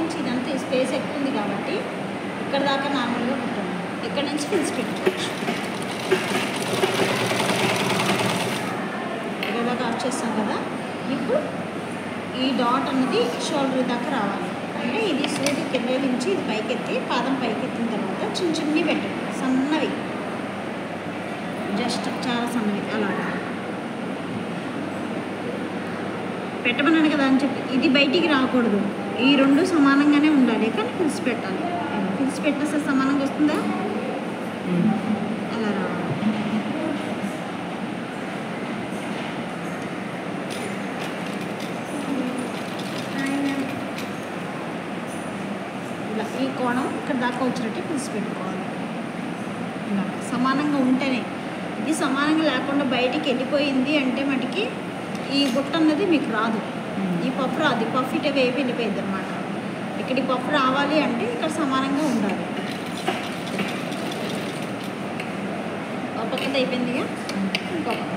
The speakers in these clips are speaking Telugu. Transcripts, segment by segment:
నుంచి ఇదంతా స్పేస్ ఎక్కువ ఉంది కాబట్టి ఇక్కడ దాకా నార్మల్గా కుట్టాను. ఇక్కడ నుంచి ఫిల్స్ పెట్టుకోవచ్చు. ఇక్కడ దాకా ఆఫ్ చేస్తాం కదా. ఇప్పుడు ఈ డాట్ అన్నది షోల్డర్ దాకా రావాలి. అంటే ఇది సూది కింద నుంచి ఇది పైకెత్తి పాదం పైకెత్తిన తర్వాత చిన్న చిన్నవి పెట్టండి, సన్నవి, జస్ట్ చాలా సన్నవి అలాగా పెట్టమన్నాను కదా అని చెప్పి ఇది బయటికి రాకూడదు. ఈ రెండు సమానంగానే ఉండాలి, కానీ ఫిల్స్ పెట్టాలి. ఫిల్స్ పెట్టినా సరే సమానంగా వస్తుందా, అలా రావాలి. ఇలా ఈ కోణం ఇక్కడ దాకా వచ్చినట్టు ఫిల్స్ పెట్టుకోవాలి. ఇలా సమానంగా ఉంటేనే. ఇది సమానంగా లేకుండా బయటికి వెళ్ళిపోయింది అంటే మటుకి ఈ బుట్ట అన్నది మీకు రాదు, ఈ పఫ్ రాదు. ఈ పఫ్ ఇటే వేవి వెళ్ళిపోయింది అనమాట. ఇక్కడ ఈ పఫ్ రావాలి అంటే ఇక్కడ సమానంగా ఉండాలి. ఒక పక్కది అయిపోయిందిగా, ఇంకో పక్క.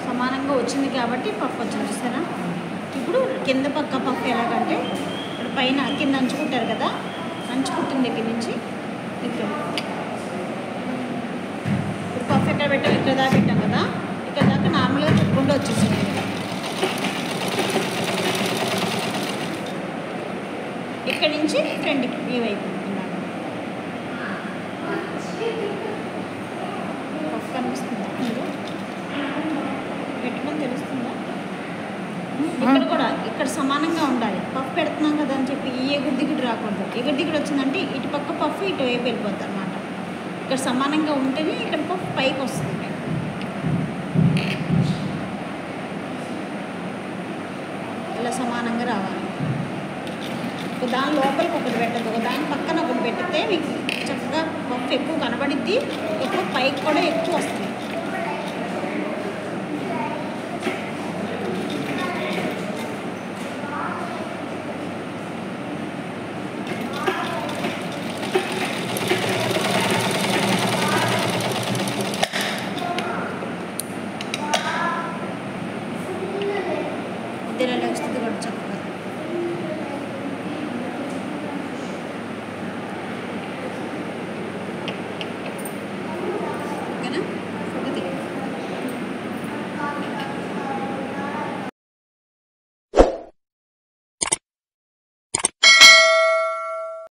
సమానంగా వచ్చింది కాబట్టి పఫ్ వచ్చింది చూసారా. ఇప్పుడు కింద పక్క పఫ్ ఎలాగంటే ఇప్పుడు పైన కింద అంచుకుంటారు కదా, అంచుకుంటుంది దగ్గర నుంచి ఇక్కడ. ఇప్పుడు పఫ్ ఎక్కడ పెట్టాం, ఇక్కడ దాకా పెట్టాం కదా, ఇక్కడ దాకా నార్మల్గా పెట్టుకుంటూ వచ్చేసింది. ఇక్కడ నుంచి ఫ్రంట్కి ఈ వైపు పఫ్ కనిపిస్తుందా, పెట్టుకొని తెలుస్తుందా. ఇక్కడ కూడా ఇక్కడ సమానంగా ఉండాలి. పఫ్ పెడుతున్నాం కదా అని చెప్పి ఈ ఎగురు దిగుడు రాకూడదు. ఎగురు దిగుడు వచ్చిందంటే ఇటు పక్క పఫ్ ఇటు వైపు వెళ్ళిపోద్ది అనమాట. ఇక్కడ సమానంగా ఉంటేనే ఇక్కడ పఫ్ పైకి వస్తుంది. ఇలా సమానంగా రావాలి. దాని లోపలికి ఒకటి పెట్టదు, దాని పక్కన ఒకటి పెట్టితే మీకు చక్కగా పఫ్ ఎక్కువ కనబడిద్ది, ఎక్కువ పైకి కూడా ఎక్కువ వస్తుంది.